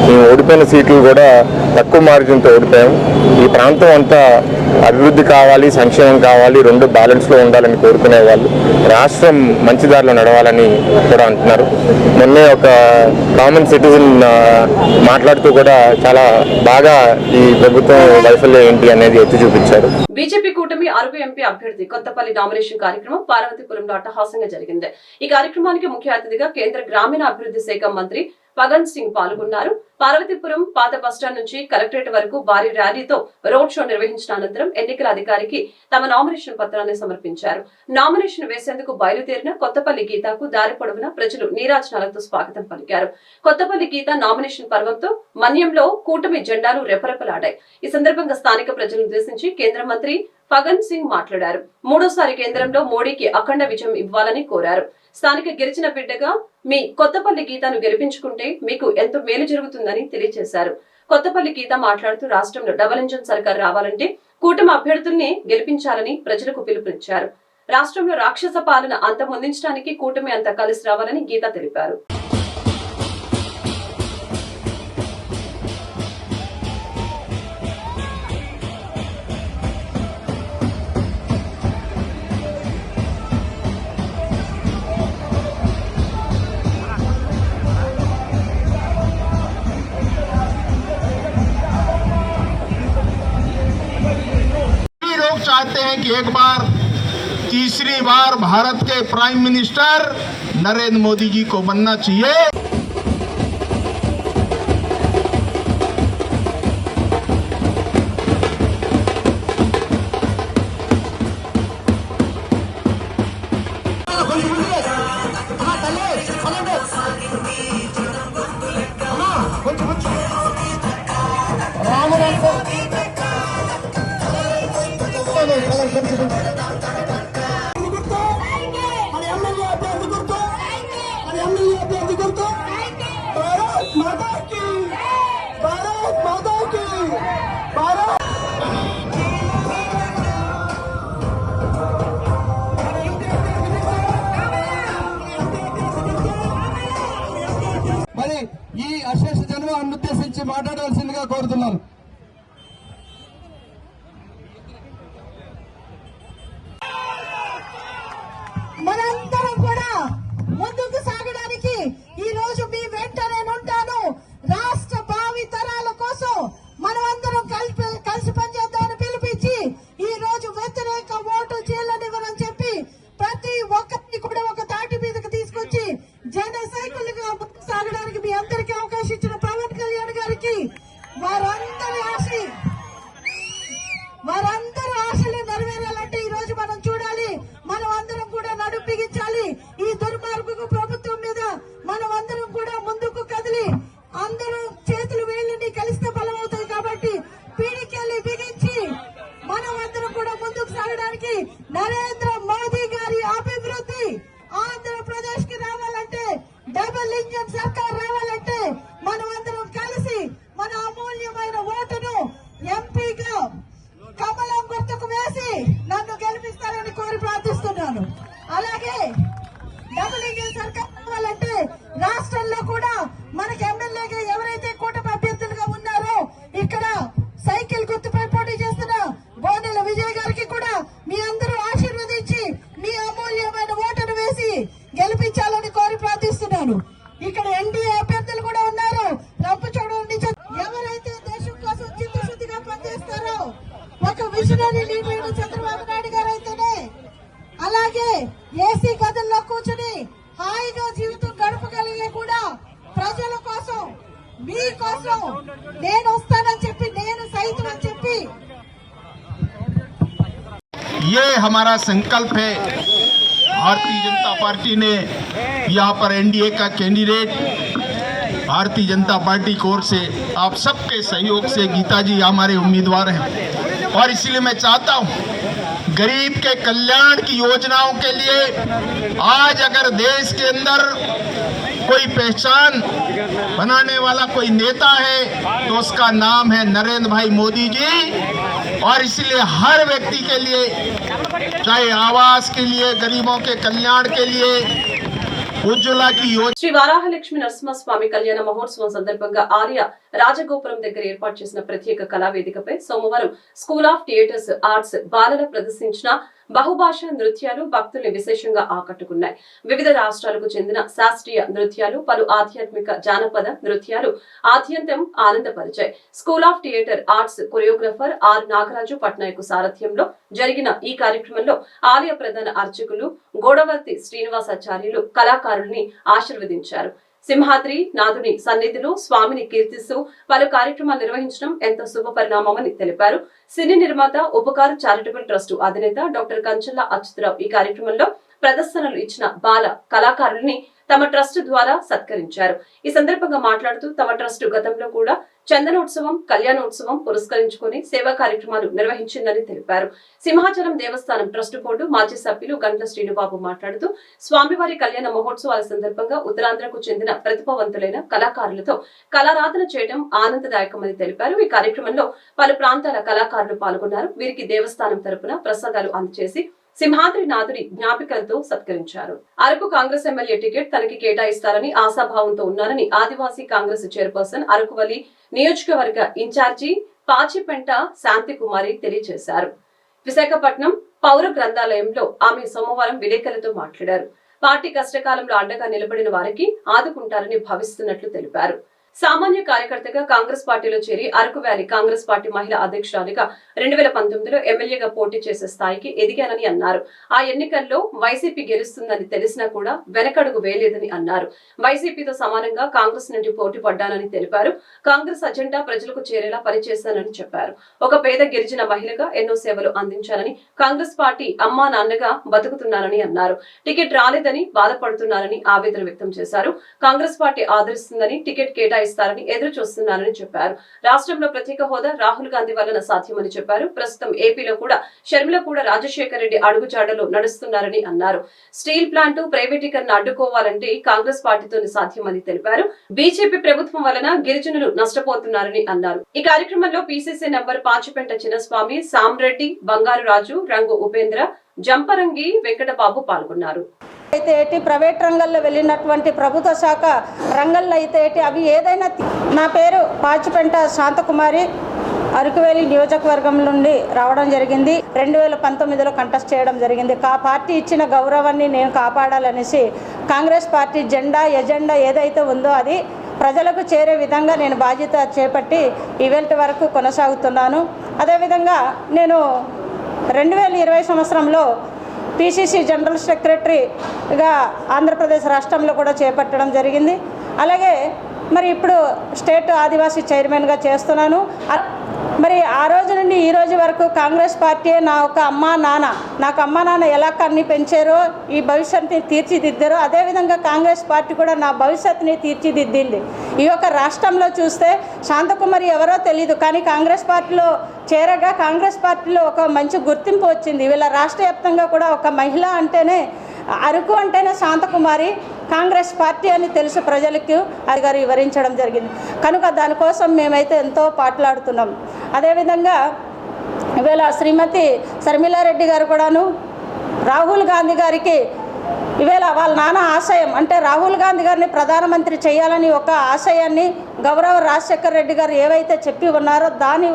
మేము ఓడిపోయిన సీట్లు కూడా తక్కువ మార్జిన్తో ఓడిపోయాము. ఈ ప్రాంతం అంతా అభివృద్ధి కావాలి, సంక్షేమం కావాలి, 2 బ్యాలెన్స్లో ఉండాలని కోరుకునే వాళ్ళు, రాష్ట్రం మంచి దారిలో నడవాలని కూడా అంటున్నారు. మొన్నే ఒక కామన్ సిటిజన్ మాట్లాడుతూ కూడా చాలా బాగా ఈ ప్రభుత్వం వైఫల్యం ఏంటి అనేది ఎత్తి చూపించారు. బీజేపీ కూటమి అరకు ఎంపీ అభ్యర్థి కొత్తపల్లి నామినేషన్ కార్యక్రమం పార్వతీపురంలో అట్టహాసంగా జరిగింది. ఈ కార్యక్రమానికి ముఖ్య అతిథిగా కేంద్ర గ్రామీణ అభివృద్ధి శాఖ మంత్రి పగన్ సింగ్ పాల్గొన్నారు. పార్వతీపురం పాత బస్టాండ్ నుంచి కలెక్టరేట్ వరకు భారీ ర్యాలీతో రోడ్ షో నిర్వహించిన అనంతరం ఎన్నికల అధికారికి తమ నామినేషన్ పత్రాన్ని సమర్పించారు. నామినేషన్ వేసేందుకు బయలుదేరిన కొత్తపల్లి గీతకు దారి పొడవునా ప్రజలు నీరాజనాలతో స్వాగతం పలికారు. కొత్తపల్లి గీత నామినేషన్ పర్వంతో మన్యంలో కూటమి జెండాలు రెపరెపలాడాయి. ఈ సందర్భంగా స్థానిక ప్రజలను ఉద్దేశించి కేంద్ర మంత్రి పగన్ సింగ్ మాట్లాడారు. 3వ కేంద్రంలో మోడీకి అఖండ విజయం ఇవ్వాలని కోరారు. స్థానిక గిరిజన బిడ్డగా మీ కొత్తపల్లి గీతను గెలిపించుకుంటే మీకు ఎంతో మేలు జరుగుతుందని తెలియజేశారు. కొత్తపల్లి గీత మాట్లాడుతూ రాష్ట్రంలో డబుల్ ఇంజన్ సర్కార్ రావాలంటే కూటమి అభ్యర్థుల్ని గెలిపించాలని ప్రజలకు పిలుపునిచ్చారు. రాష్ట్రంలో రాక్షస పాలన అంతమొందించడానికి కూటమి అంతా కలిసి రావాలని గీత తెలిపారు. चाहते हैं कि एक बार तीसरी बार भारत के प्राइम मिनिस्टर नरेंद्र मोदी जी को बनना चाहिए। మరి ఈ అశేష జన్మను ఉద్దేశించి మాట్లాడాల్సిందిగా కోరుతున్నాను. మనందరం కూడా ముందుకు సాగడానికి ఈ రోజు మీ వెంట నేనుంటాను. రాష్ట్ర భావి తరాల కోసం మనమందరం కలిసి పనిచేద్దామని పిలిపించి ఈ రోజు వ్యతిరేక ఓటు చీలనివ్వరని చెప్పి ప్రతి ఒక్కరిని కూడా ఒక తాటి మీదకి తీసుకొచ్చి జన సైకిల్గా ముందుకు సాగడానికి మీ అందరికీ అవకాశం ఇచ్చిన పవన్ కళ్యాణ్ గారికి వారందరి ఆశలు నెరవేరాలంటే ఈ రోజు మనం చూడాలి. మనం అందరం కూడా నడుం బిగించాలి. ఈ దుర్మార్గపు ప్రభుత్వం మీద మనం అందరం కూడా ముందుకు కదిలి అందరూ చేతులు వేళ్ళని కలిస్తే బలం అవుతాయి. కాబట్టి పీడికెళ్ళి బిగించి మనం అందరం కూడా ముందుకు సాగడానికి నరేంద్ర మోదీ గారి అభివృద్ధి ఆంధ్రప్రదేశ్ కి రావాలంటే, డబుల్ ఇంజన్ సర్కార్ రావాలంటే మనం అందరం కలిసి మన అమూల్యమైన ఓటును ఎంపీగా కమలం గుర్తుకు వేసి నన్ను గెలిపిస్తారని కోరి ప్రార్థిస్తున్నాను. అలాగే డబుల్ ఇంజన్ సర్కార్ రావాలంటే రాష్ట్రంలో కూడా మనకి ఎమ్మెల్యేగా ఎవరైతే కూటమి అభ్యర్థులుగా ఉన్నారో ఇక్కడ సైకిల్ గుర్తుపై పోటీ చేస్తున్న బోనెల విజయ్ గారికి కూడా మీ అందరూ ఆశీర్వదించి మీ అమూల్యమైన ఓటును వేసి గెలిపించాలని కోరి ప్రార్థిస్తున్నాను. ఇక్కడ ఎన్డీఏ అభ్యర్థులు కూడా ఉన్నారు. రంపచోడవరం ఎవరైతే దేశం కోసం చిత్తశుద్ధిగా పనిచేస్తారో ఒక విజనరీ లీడర్ చంద్రబాబు నాయుడు గారు అయితేనే, అలాగే ఏసీ గదుల్లో కూర్చుని హాయిగా జీవితం గడపగలిగే కూడా ప్రజల కోసం మీ కోసం నేను వస్తానని చెప్పి నేను సైతం అని చెప్పి ये हमारा संकल्प है। भारतीय जनता पार्टी ने यहाँ पर एनडीए का कैंडिडेट भारतीय जनता पार्टी की ओर से आप सबके सहयोग से गीता जी हमारे उम्मीदवार हैं और इसलिए मैं चाहता हूँ गरीब के कल्याण की योजनाओं के लिए आज अगर देश के अंदर कोई पहचान बनाने वाला कोई नेता है तो उसका नाम है नरेंद्र भाई मोदी जी। और इसलिए हर व्यक्ति के लिए, चाहे आवास के लिए, गरीबों के कल्याण के लिए, ఉజ్వల की योजना శ్రీ వారాహలక్ష్మి నరసింహస్వామి కళ్యాణ మహోత్సవం సందర్భంగా ఆర్య రాజగోపురం దగ్గర ఏర్పాటు చేసిన ప్రత్యేక కళావేదికపై సోమవారం స్కూల్ ఆఫ్ థియేటర్స్ ఆర్ట్స్ బాలల ప్రదర్శించిన బహుభాషా నృత్యాలు భక్తుల్ని విశేషంగా ఆకట్టుకున్నాయి. వివిధ రాష్ట్రాలకు చెందిన శాస్త్రీయ నృత్యాలు, పలు ఆధ్యాత్మిక జానపద నృత్యాలు ఆద్యంతం ఆనందపరిచాయి. School of theatre arts choreographer R Nagaraju Patnaik సారథ్యంలో జరిగిన ఈ కార్యక్రమంలో ఆలయ ప్రధాన అర్చకులు గోడవర్తి శ్రీనివాసాచార్యులు కళాకారుల్ని ఆశీర్వదించారు. సింహాద్రి నాథుని సన్నిధిలో స్వామిని కీర్తిస్తూ పలు కార్యక్రమాలు నిర్వహించడం ఎంతో శుభ పరిణామమని తెలిపారు. సినీ నిర్మాత ఉపకార్ చారిటబుల్ ట్రస్ట్ అధినేత డాక్టర్ కంచల్ల అచ్యుతరావు ఈ కార్యక్రమంలో ప్రదర్శనలు ఇచ్చిన బాల కళాకారుల్ని తమ ట్రస్ట్ ద్వారా సత్కరించారు. ఈ సందర్భంగా మాట్లాడుతూ తమ ట్రస్ట్ గతంలో కూడా చందనోత్సవం, కళ్యాణోత్సవం పురస్కరించుకుని సేవా కార్యక్రమాలు నిర్వహించిందని తెలిపారు. సింహాచలం దేవస్థానం ట్రస్ట్ బోర్డు మాజీ సభ్యులు గంట్ల శ్రీనుబాబు మాట్లాడుతూ స్వామివారి కళ్యాణ మహోత్సవాల సందర్భంగా ఉత్తరాంధ్రకు చెందిన ప్రతిభావంతులైన కళాకారులతో కళారాధన చేయడం ఆనందదాయకమని తెలిపారు. ఈ కార్యక్రమంలో పలు ప్రాంతాల కళాకారులు పాల్గొన్నారు. వీరికి దేవస్థానం తరపున ప్రసాదాలు అందజేసి సింహాద్రి నాథుడి జ్ఞాపికలతో సత్కరించారు. అరకు కాంగ్రెస్ ఎమ్మెల్యే టికెట్ తనకి కేటాయిస్తారని ఆశాభావంతో ఉన్నారని ఆదివాసీ కాంగ్రెస్ చైర్పర్సన్ అరకువల్లి నియోజకవర్గ ఇన్ఛార్జి పాచిపెంట శాంతికుమారి తెలియజేశారు. విశాఖపట్నం పౌర గ్రంథాలయంలో ఆమె సోమవారం విలేకరులతో మాట్లాడారు. పార్టీ కష్టకాలంలో అండగా నిలబడిన వారికి ఆదుకుంటారని భావిస్తున్నట్లు తెలిపారు. సామాన్య కార్యకర్తగా కాంగ్రెస్ పార్టీలో చేరి అరకు వ్యాలీ కాంగ్రెస్ పార్టీ మహిళా అధ్యక్షురాలిగా 2019లో ఎమ్మెల్యేగా పోటీ చేసే స్థాయికి ఎదిగానని అన్నారు. ఆ ఎన్నికల్లో వైసీపీ గెలుస్తుందని తెలిసినా కూడా వెనకడుగు వేయలేదని అన్నారు. వైసీపీతో సమానంగా కాంగ్రెస్ నుండి పోటీ పడ్డానని తెలిపారు. కాంగ్రెస్ అజెండా ప్రజలకు చేరేలా పనిచేశానని చెప్పారు. ఒక పేద గిరిజన మహిళగా ఎన్నో సేవలు అందించానని, కాంగ్రెస్ పార్టీ అమ్మా నాన్నగా బతుకుతున్నానని అన్నారు. టికెట్ రాలేదని బాధపడుతున్నారని ఆవేదన వ్యక్తం చేశారు. కాంగ్రెస్ పార్టీ ఆదరిస్తుందని, టికెట్ కేటాయిస్తారని ఎదురు చూస్తున్నారని చెప్పారు. రాష్ట్రంలో ప్రత్యేక హోదా రాహుల్ గాంధీ వలన సాధ్యమని చెప్పారు. ప్రస్తుతం ఏపీలో కూడా షర్మిల కూడా రాజశేఖర రెడ్డి అడుగుజాడలో నడుస్తున్నారని అన్నారు. స్టీల్ ప్లాంట్ ప్రైవేటీకరణ అడ్డుకోవాలంటే కాంగ్రెస్ పార్టీతోనే సాధ్యమని తెలిపారు. బీజేపీ ప్రభుత్వం వలన గిరిజనులు నష్టపోతున్నారని అన్నారు. ఈ కార్యక్రమంలో పీసీసీ నంబర్ పాచిపెంట చిన్నస్వామి, సామ్రెడ్డి, బంగారు రాజు, రంగు ఉపేంద్ర, జంపరంగి వెంకటబాబు పాల్గొన్నారు. అయితే ఏంటి, ప్రైవేట్ రంగంలో వెళ్ళినటువంటి ప్రభుత్వ శాఖ రంగంలో అయితే ఏంటి, అవి ఏదైనా. నా పేరు పాచిపెంట శాంతకుమారి. అరకువేలి నియోజకవర్గం నుండి రావడం జరిగింది. 2019లో కంటెస్ట్ చేయడం జరిగింది. పార్టీ ఇచ్చిన గౌరవాన్ని నేను కాపాడాలనేసి కాంగ్రెస్ పార్టీ ఎజెండా ఏదైతే ఉందో అది ప్రజలకు చేరే విధంగా నేను బాధ్యత చేపట్టి ఈవెల్ట్ వరకు కొనసాగుతున్నాను. అదేవిధంగా నేను 2020 సంవత్సరంలో పిసిసి జనరల్ సెక్రటరీగా ఆంధ్రప్రదేశ్ రాష్ట్రంలో కూడా చేపట్టడం జరిగింది. అలాగే మరి ఇప్పుడు స్టేట్ ఆదివాసీ చైర్మన్గా చేస్తున్నాను. మరి ఆ రోజు నుండి ఈ రోజు వరకు కాంగ్రెస్ పార్టీ నా ఒక నాకు అమ్మా నాన్న ఎలా కన్ని పెంచారో ఈ భవిష్యత్తుని తీర్చిదిద్దారో అదేవిధంగా కాంగ్రెస్ పార్టీ కూడా నా భవిష్యత్తుని తీర్చిదిద్దింది. ఈ యొక్క రాష్ట్రంలో చూస్తే శాంతకుమారి ఎవరో తెలీదు, కానీ కాంగ్రెస్ పార్టీలో చేరగా కాంగ్రెస్ పార్టీలో ఒక మంచి గుర్తింపు వచ్చింది. వీళ్ళ రాష్ట్ర వ్యాప్తంగా కూడా ఒక మహిళ అంటేనే అరకు అంటేనే శాంతకుమారి కాంగ్రెస్ పార్టీ అని తెలుసు ప్రజలకు, అది గారు వివరించడం జరిగింది. కనుక దానికోసం మేమైతే ఎంతో పాటలాడుతున్నాం. అదేవిధంగా ఇవాళ శ్రీమతి శర్మిలారెడ్డి గారు కూడాను రాహుల్ గాంధీ గారికి ఇవాళ వాళ్ళ నాన్న ఆశయం అంటే రాహుల్ గాంధీ గారిని ప్రధానమంత్రి చేయాలని ఒక ఆశయాన్ని గౌరవ రాజశేఖర రెడ్డి గారు ఏవైతే చెప్పి ఉన్నారో దాని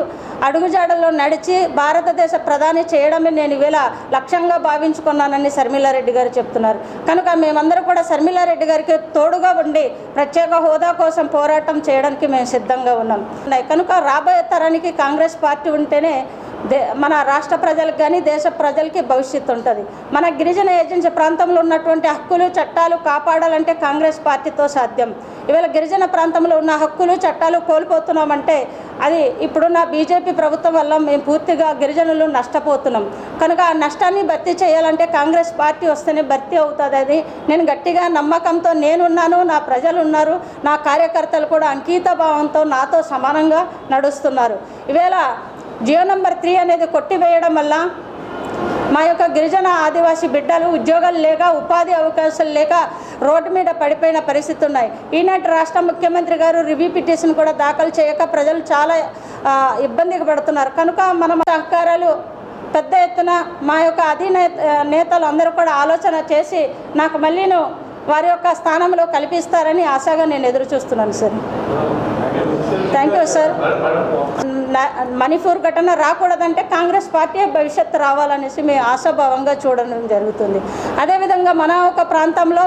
అడుగుజాడల్లో నడిచి భారతదేశ ప్రధాని చేయడమే నేను ఇవాళ లక్ష్యంగా భావించుకున్నానని శర్మిలారెడ్డి గారు చెప్తున్నారు. కనుక మేమందరూ కూడా శర్మిలారెడ్డి గారికి తోడుగా ఉండి ప్రత్యేక హోదా కోసం పోరాటం చేయడానికి మేము సిద్ధంగా ఉన్నాం. కనుక రాబోయే తరానికి కాంగ్రెస్ పార్టీ ఉంటేనే మన రాష్ట్ర ప్రజలకు కానీ దేశ ప్రజలకి భవిష్యత్తు ఉంటుంది. మన గిరిజన ఏజెన్సీ ప్రాంతంలో ఉన్నటువంటి హక్కులు చట్టాలు కాపాడాలంటే కాంగ్రెస్ పార్టీతో సాధ్యం. ఇవాళ గిరిజన ప్రాంతంలో ఉన్న హక్కులు చట్టాలు కోల్పోతున్నామంటే అది ఇప్పుడున్న బీజేపీ ప్రభుత్వం వల్ల మేము పూర్తిగా గిరిజనులు నష్టపోతున్నాం. కనుక ఆ నష్టాన్ని భర్తీ చేయాలంటే కాంగ్రెస్ పార్టీ వస్తేనే భర్తీ అవుతుంది. అది నేను గట్టిగా నమ్మకంతో నేనున్నాను, నా ప్రజలు ఉన్నారు, నా కార్యకర్తలు కూడా అంకిత భావంతో నాతో సమానంగా నడుస్తున్నారు. ఇవాళ జియో నెంబర్ 3 అనేది కొట్టివేయడం వల్ల మా యొక్క గిరిజన ఆదివాసీ బిడ్డలు ఉద్యోగాలు లేక ఉపాధి అవకాశాలు లేక రోడ్డు మీద పడిపోయిన పరిస్థితి ఉన్నాయి. ఈనాటి రాష్ట్ర ముఖ్యమంత్రి గారు రివ్యూ పిటిషన్ కూడా దాఖలు చేయక ప్రజలు చాలా ఇబ్బందికి పడుతున్నారు. కనుక మనం సహకారాలు పెద్ద ఎత్తున మా యొక్క నేతలు అందరూ కూడా ఆలోచన చేసి నాకు మళ్ళీను వారి యొక్క స్థానంలో కల్పిస్తారని ఆశగా నేను ఎదురు చూస్తున్నాను sir. Thank you sir. Manipur ఘటన రాకూడదంటే కాంగ్రెస్ పార్టీ భవిష్యత్తు రావాలనేసి మేము ఆశాభావంగా చూడడం జరుగుతుంది. అదేవిధంగా మన ఒక ప్రాంతంలో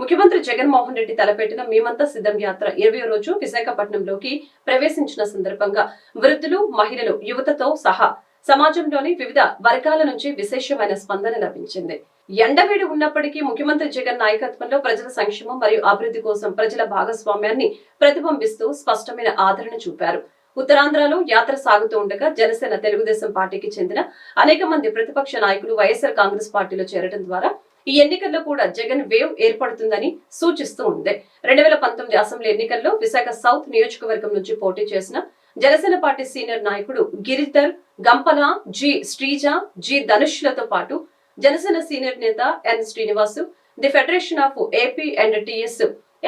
ముఖ్యమంత్రి జగన్మోహన్ రెడ్డి తలపెట్టిన మేమంతా సిద్ధం యాత్ర 20వ రోజు విశాఖపట్నంలోకి ప్రవేశించిన సందర్భంగా వృద్ధులు, మహిళలు, యువతతో సహా సమాజంలోని వివిధ వర్గాల నుంచి విశేషమైన స్పందన లభించింది. ఎండవేడి ఉన్నప్పటికీ ముఖ్యమంత్రి జగన్ నాయకత్వంలో ప్రజల సంక్షేమం మరియు అభివృద్ధి కోసం ప్రజల భాగస్వామ్యాన్ని ప్రతిబింబిస్తూ స్పష్టమైన ఆదరణ చూపారు. ఉత్తరాంధ్రలో యాత్ర సాగుతూ ఉండగా జనసేన, తెలుగుదేశం పార్టీకి చెందిన అనేక మంది ప్రతిపక్ష నాయకులు వైఎస్ఆర్ కాంగ్రెస్ పార్టీలో చేరడం ద్వారా ఈ ఎన్నికల్లో కూడా జగన్ వేవ్ ఏర్పడుతుందని సూచిస్తూ ఉంది. 2019 అసెంబ్లీ ఎన్నికల్లో విశాఖ సౌత్ నియోజకవర్గం నుంచి పోటీ చేసిన జనసేన పార్టీ సీనియర్ నాయకుడు గిరిధర్, గంపల, జి శ్రీజ, జి ధనుష్లతో పాటు జనసేన సీనియర్ నేత N Srinivasu, the federation of AP and TS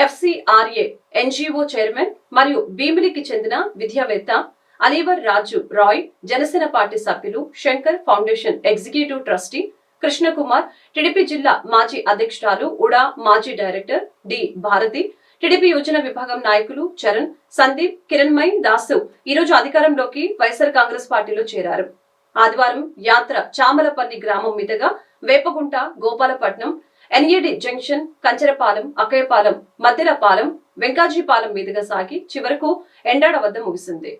FCRA NGO chairman మరియు భీమిలికి చెందిన విద్యావేత్త అలీవర్ రాజు రాయ్, జనసేన పార్టీ సభ్యులు Shankar, foundation executive trustee Krishnakumar, TDP జిల్లా మాజీ అధ్యక్షురాలు ఉడా మాజీ డైరెక్టర్ డి భారతి, టీడీపీ యోజన విభాగం నాయకులు చరణ్, సందీప్, కిరణ్మయ్ దాసు ఈ రోజు అధికారంలోకి వైఎస్ఆర్ కాంగ్రెస్ పార్టీలో చేరారు. ఆదివారం యాత్ర చామలపల్లి గ్రామం మీదుగా వేపగుంట, గోపాలపట్నం, NAD జంక్షన్, కంచరపాలెం, అక్కయ్యపాలెం, మద్దెలపాలెం, వెంకాజీపాలెం మీదుగా సాగి చివరకు ఎండాడ వద్ద ముగిసింది.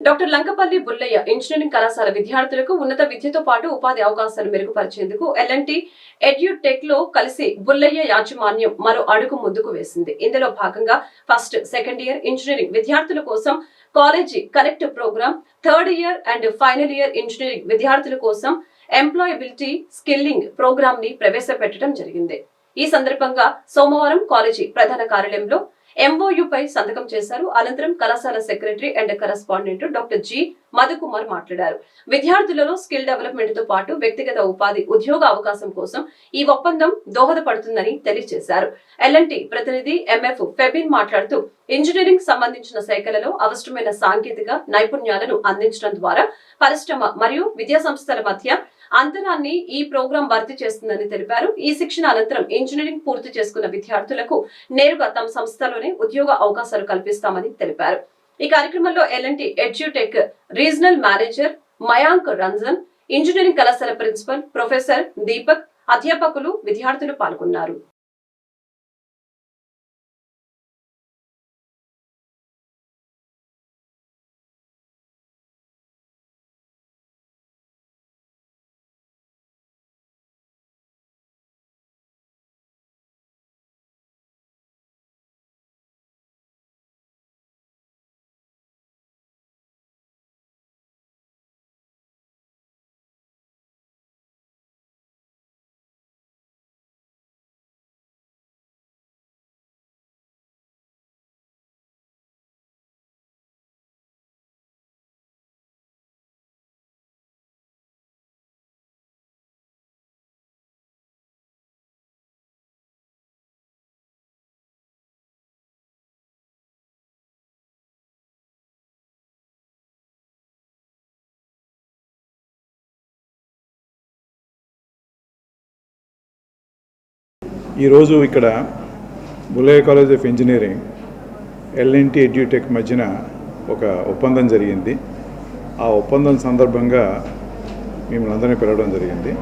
డాక్టర్ లంకపల్లి బుల్లయ్య ఇంజనీరింగ్ కళాశాల విద్యార్థులకు ఉన్నత విద్యతో పాటు ఉపాధి అవకాశాలు మెరుగుపరిచేందుకు ఎల్ఎన్టీ ఎడ్యుటెక్ లో కలిసి బుల్లయ్య యాజమాన్యం మరో అడుగు ముందుకు వేసింది. ఇందులో భాగంగా ఫస్ట్, సెకండ్ ఇయర్ ఇంజనీరింగ్ విద్యార్థుల కోసం college connect program, third year and final year engineering విద్యార్థుల కోసం ఎంప్లాయబిలిటీ స్కిల్లింగ్ ప్రోగ్రామ్ ని ప్రవేశపెట్టడం జరిగింది. ఈ సందర్భంగా సోమవారం కాలేజీ ప్రధాన కార్యాలయంలో ఎంఓయూపై సంతకం చేశారు. అనంతరం కళాశాల secretary and correspondent doctor G Madhukumar మాట్లాడారు. విద్యార్థులలో స్కిల్ డెవలప్మెంట్ తో పాటు వ్యక్తిగత ఉపాధి, ఉద్యోగ అవకాశం కోసం ఈ ఒప్పందం దోహదపడుతుందని తెలియజేశారు. ఎల్ఎన్టీ ప్రతినిధి ఎంఎఫ్ ఫెబిన్ మాట్లాడుతూ ఇంజనీరింగ్ సంబంధించిన శాఖలలో అవసరమైన సాంకేతిక నైపుణ్యాలను అందించడం ద్వారా పరిశ్రమ మరియు విద్యా సంస్థల మధ్య అంతరాన్ని ఈ ప్రోగ్రాం భర్తీ చేస్తుందని తెలిపారు. ఈ శిక్షణ అనంతరం ఇంజనీరింగ్ పూర్తి చేసుకున్న విద్యార్థులకు నేరుగా తమ సంస్థలోనే ఉద్యోగ అవకాశాలు కల్పిస్తామని తెలిపారు. ఈ కార్యక్రమంలో L&T edutech regional manager Mayank Ranjan, engineering కళాశాల ప్రిన్సిపల్ ప్రొఫెసర్ దీపక్, అధ్యాపకులు, విద్యార్థులు పాల్గొన్నారు. ఈరోజు ఇక్కడ Bullayya college of engineering L&T edutech మధ్యన ఒక ఒప్పందం జరిగింది. ఆ ఒప్పందం సందర్భంగా మిమ్మల్ని అందరినీ పిలవడం జరిగింది.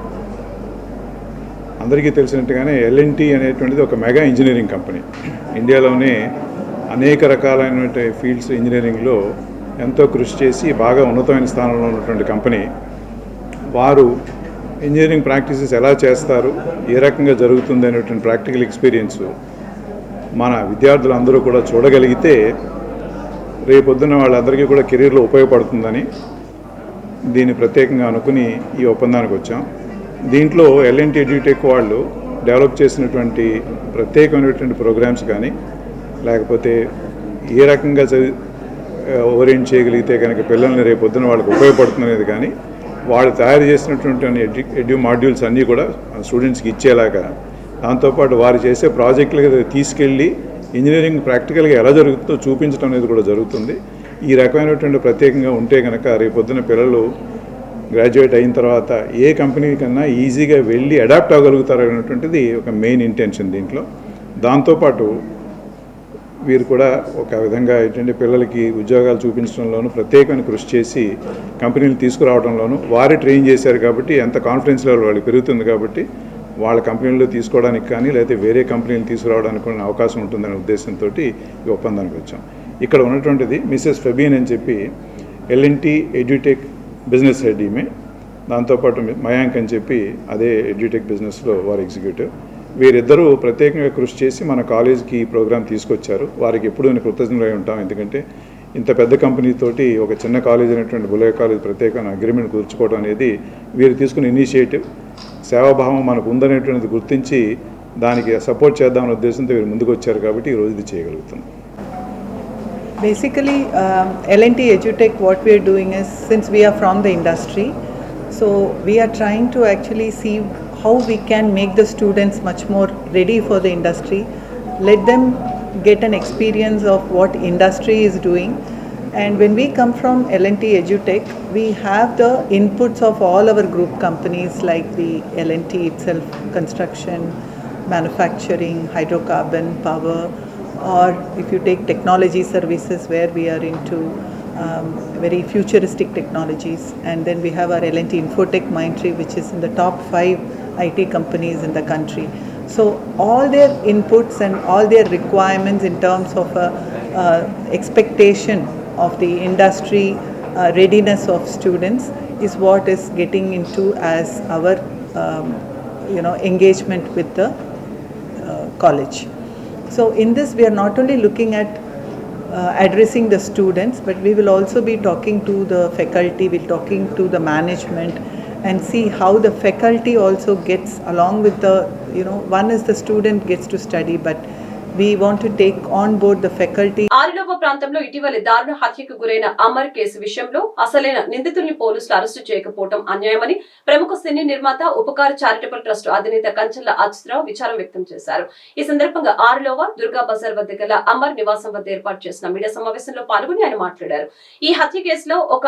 అందరికీ తెలిసినట్టుగానే ఎల్ఎన్టీ అనేటువంటిది ఒక మెగా ఇంజనీరింగ్ కంపెనీ. ఇండియాలోనే అనేక రకాలైనటువంటి ఫీల్డ్స్ ఇంజనీరింగ్లో ఎంతో కృషి చేసి బాగా ఉన్నతమైన స్థానంలో ఉన్నటువంటి కంపెనీ. వారు ఇంజనీరింగ్ ప్రాక్టీసెస్ ఎలా చేస్తారు, ఏ రకంగా జరుగుతుంది అనేటువంటి ప్రాక్టికల్ ఎక్స్పీరియన్స్ మన విద్యార్థులందరూ కూడా చూడగలిగితే రేపొద్దున వాళ్ళందరికీ కూడా కెరీర్లో ఉపయోగపడుతుందని దీన్ని ప్రత్యేకంగా అనుకుని ఈ ఒప్పందానికి వచ్చాం. దీంట్లో ఎల్ఎన్టీ ఎడ్యుటెక్ వాళ్ళు డెవలప్ చేసినటువంటి ప్రత్యేకమైనటువంటి ప్రోగ్రామ్స్ కానీ, లేకపోతే ఏ రకంగా ఓరియంట్ చేయగలిగితే కనుక పిల్లల్ని రేపొద్దున వాళ్ళకి ఉపయోగపడుతుంది అనేది కానీ, వాళ్ళు తయారు చేసినటువంటి ఎడ్యూ మాడ్యూల్స్ అన్నీ కూడా స్టూడెంట్స్కి ఇచ్చేలాగా, దాంతోపాటు వారు చేసే ప్రాజెక్టులుగా తీసుకెళ్ళి ఇంజనీరింగ్ ప్రాక్టికల్గా ఎలా జరుగుతుందో చూపించడం అనేది కూడా జరుగుతుంది. ఈ రకమైనటువంటి ప్రత్యేకంగా ఉంటే కనుక రేపొద్దున పిల్లలు గ్రాడ్యుయేట్ అయిన తర్వాత ఏ కంపెనీ కన్నా ఈజీగా వెళ్ళి అడాప్ట్ అవ్వగలుగుతారు అనేటువంటిది ఒక మెయిన్ ఇంటెన్షన్ దీంట్లో. దాంతోపాటు వీరు కూడా ఒక విధంగా ఏంటంటే పిల్లలకి ఉద్యోగాలు చూపించడంలోనూ ప్రత్యేకమైన కృషి చేసి కంపెనీలు తీసుకురావడంలోనూ వారే ట్రైన్ చేశారు కాబట్టి ఎంత కాన్ఫిడెన్స్ లెవెల్ వాళ్ళకి పెరుగుతుంది కాబట్టి వాళ్ళ కంపెనీల్లో తీసుకోవడానికి కానీ లేకపోతే వేరే కంపెనీలు తీసుకురావడానికి కూడా అవకాశం ఉంటుందనే ఉద్దేశంతో ఈ ఒప్పందానికి వచ్చాం. ఇక్కడ ఉన్నటువంటిది మిసెస్ ఫెబీన్ అని చెప్పి ఎల్ఎన్టీ ఎడ్యుటెక్ బిజినెస్ హెడ్ ఈమె, దాంతోపాటు మయాంక్ అని చెప్పి అదే ఎడ్యుటెక్ బిజినెస్లో వారు ఎగ్జిక్యూటివ్. వీరిద్దరూ ప్రత్యేకంగా కృషి చేసి మన కాలేజీకి ఈ ప్రోగ్రాం తీసుకొచ్చారు. వారికి ఎప్పుడూ నేను కృతజ్ఞులై ఉంటాం. ఎందుకంటే ఇంత పెద్ద కంపెనీతోటి ఒక చిన్న కాలేజ్ అయినటువంటి బుల్లయ్య కాలేజ్ ప్రత్యేకమైన అగ్రిమెంట్ కూర్చుకోవడం అనేది వీరు తీసుకున్న ఇనిషియేటివ్. సేవాభావం మనకు ఉందనేటువంటిది గుర్తించి దానికి సపోర్ట్ చేద్దామనే ఉద్దేశంతో వీరు ముందుకు వచ్చారు కాబట్టి ఈరోజు ఇది చేయగలుగుతున్నాం. Basically, L&T Edutech, what we are doing is, since we are from the industry, so we are trying to actually see how we can make the students much more ready for the industry, let them get an experience of what industry is doing. And when we come from L&T Edutech, we have the inputs of all our group companies like the L&T itself, construction, manufacturing, hydrocarbon, power, or if you take technology services where we are into very futuristic technologies. And then we have our L&T Infotech Mindtree, which is in the top 5 IT companies in the country. So all their inputs and all their requirements in terms of expectation of the industry readiness of students is what is getting into as our engagement with the college. So in this we are not only looking at addressing the students, but we will also be talking to the faculty, we'll talking to the management and see how the faculty also gets along with the, one is the student gets to study, but we want to take on board the faculty. Arilova ప్రాంతంలో ఇటీవల దారుణ హత్యకు గురైన Amar case విషయంలో అసలైన నిందితుల్ని పోలీసులు arrest చేయకపోవడం అన్యాయమని ప్రముఖ సినీ నిర్మాత ఉపకార చారిటబుల్ ట్రస్ట్ అధినేత కంచర్ల అచ్యుతరావు విచారం వ్యక్తం చేశారు. ఈ సందర్భంగా ఆరిలోవ దుర్గా బజార్ వద్ద గల అమర్ నివాసం వద్ద ఏర్పాటు చేసిన మీడియా సమావేశంలో పాల్గొని ఆయన మాట్లాడారు. ఈ హత్య కేసులో ఒక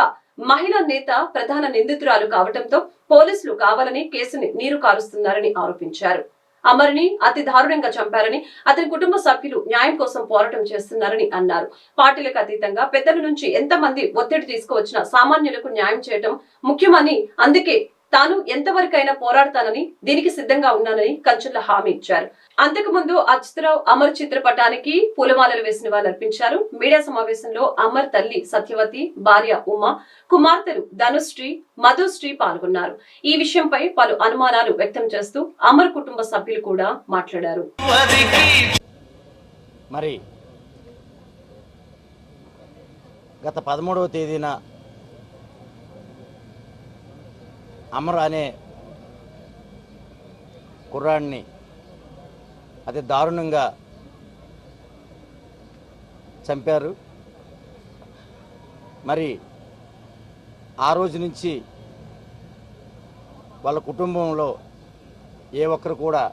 మహిళా నేత ప్రధాన నిందితురాలు కావడంతో పోలీసులు కావాలని కేసుని నీరు కారుస్తున్నారని ఆరోపించారు. అమర్ని అతి దారుణంగా చంపారని, అతని కుటుంబ సభ్యులు న్యాయం కోసం పోరాటం చేస్తున్నారని అన్నారు. పార్టీలకు అతీతంగా పెద్దల నుంచి ఎంతమంది ఒత్తిడి తీసుకువచ్చినా సామాన్యులకు న్యాయం చేయడం ముఖ్యమని, అందుకే తాను ఎంతవరకైనా పోరాడతానని, దీనికి సిద్ధంగా ఉన్నానని కంచర్ల హామీ ఇచ్చారు. అంతకుముందు అచ్యుతరావు అమర్ చిత్రపటానికి పూలమాలలు వేసిన వాళ్ళు అర్పించారు. మీడియా సమావేశంలో అమర్ తల్లి సత్యవతి, భార్య ఉమా, కుమార్తెలు ధనుశ్రీ, మధుశ్రీ పాల్గొన్నారు. ఈ విషయంపై పలు అనుమానాలు వ్యక్తం చేస్తూ అమర్ కుటుంబ సభ్యులు కూడా మాట్లాడారు. మరి గత 13వ తేదీన అమర్ అనే కుర్రాడిని అతి దారుణంగా చంపారు. మరి ఆ రోజు నుంచి వాళ్ళ కుటుంబంలో ఏ ఒక్కరు కూడా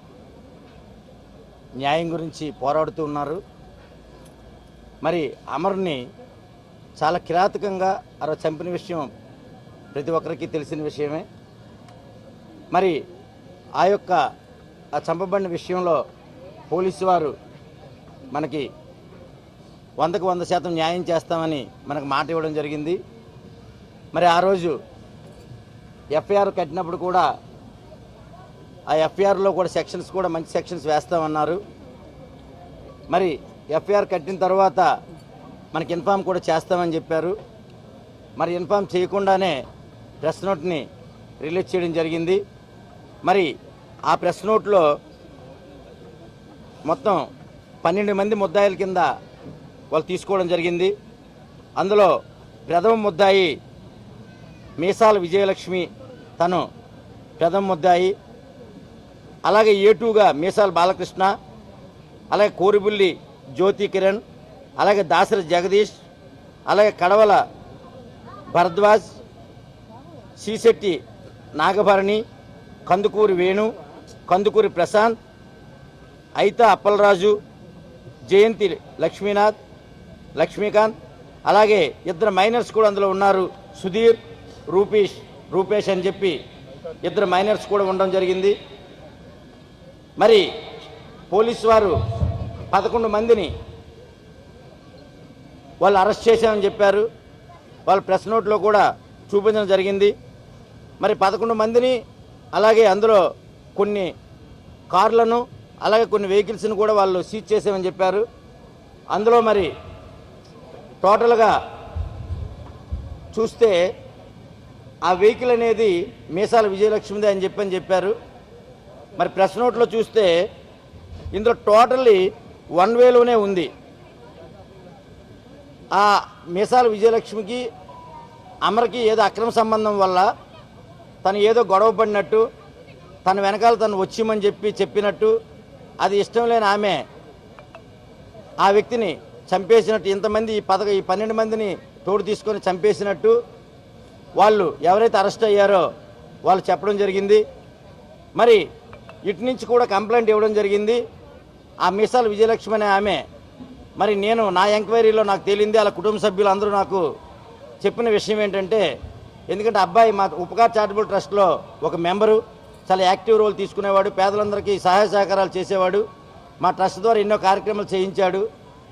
న్యాయం గురించి పోరాడుతూ ఉన్నారు. మరి అమర్ని చాలా కిరాతకంగా అలా చంపిన విషయం ప్రతి ఒక్కరికి తెలిసిన విషయమే. మరి ఆ చంపబడిన విషయంలో పోలీసు వారు మనకి 100కు 100% న్యాయం చేస్తామని మనకు మాట ఇవ్వడం జరిగింది. మరి ఆ రోజు ఎఫ్ఐఆర్ కట్టినప్పుడు కూడా ఆ ఎఫ్ఐఆర్లో కూడా సెక్షన్స్ కూడా మంచి సెక్షన్స్ వేస్తామన్నారు. మరి ఎఫ్ఐఆర్ కట్టిన తర్వాత మనకి ఇన్ఫామ్ కూడా చేస్తామని చెప్పారు. మరి ఇన్ఫామ్ చేయకుండానే ప్రెస్ నోట్ని రిలీజ్ చేయడం జరిగింది. మరి ఆ ప్రెస్ నోట్లో మొత్తం 12 మంది ముద్దాయిల కింద వాళ్ళు తీసుకోవడం జరిగింది. అందులో ప్రథమ ముద్దాయి మీసాల విజయలక్ష్మి, తను ప్రథమ ముద్దాయి. అలాగే A2గా మీసాల బాలకృష్ణ, అలాగే కోరిబుల్లి జ్యోతి కిరణ్, అలాగే దాసరి జగదీష్, అలాగే కడవల భరద్వాజ్, సీశెట్టి నాగభరణి, కందుకూరి వేణు, కందుకూరి ప్రశాంత్, అయితా అప్పలరాజు, జయంతి లక్ష్మీకాంత్, అలాగే 2 మైనర్స్ కూడా అందులో ఉన్నారు. సుధీర్, రూపేష్ అని చెప్పి 2 మైనర్స్ కూడా ఉండడం జరిగింది. మరి పోలీసు వారు 11 మందిని వాళ్ళు అరెస్ట్ చేశామని చెప్పారు. వాళ్ళ ప్రెస్ నోట్లో కూడా చూపించడం జరిగింది. మరి 11 మందిని, అలాగే అందులో కొన్ని కార్లను, అలాగే కొన్ని వెహికల్స్ని కూడా వాళ్ళు సీజ్ చేసామని చెప్పారు. అందులో మరి టోటల్గా చూస్తే ఆ వెహికల్ అనేది మీసాల విజయలక్ష్మిదే అని చెప్పారు. మరి ప్రెస్ నోట్లో చూస్తే ఇందులో టోటల్లీ 1 వేలోనే ఉంది. ఆ మీసాల విజయలక్ష్మికి అమర్కి ఏదో అక్రమ సంబంధం వల్ల తను ఏదో గొడవ పడినట్టు, తన వెనకాల తను వచ్చిమని చెప్పినట్టు, అది ఇష్టం లేని ఆమె ఆ వ్యక్తిని చంపేసినట్టు, ఇంతమంది ఈ 12 మందిని తోడు తీసుకొని చంపేసినట్టు వాళ్ళు ఎవరైతే అరెస్ట్ అయ్యారో వాళ్ళు చెప్పడం జరిగింది. మరి ఇటు నుంచి కూడా కంప్లైంట్ ఇవ్వడం జరిగింది. ఆ మీసాల విజయలక్ష్మి అనే ఆమె, మరి నా ఎంక్వైరీలో నాకు తేలింది, వాళ్ళ కుటుంబ సభ్యులు అందరూ నాకు చెప్పిన విషయం ఏంటంటే, ఎందుకంటే అబ్బాయి మా ఉపకార్ చారిటబుల్ ట్రస్ట్లో ఒక మెంబరు, చాలా యాక్టివ్ రోల్ తీసుకునేవాడు, పేదలందరికీ సహాయ సహకారాలు చేసేవాడు, మా ట్రస్ట్ ద్వారా ఎన్నో కార్యక్రమాలు చేయించాడు.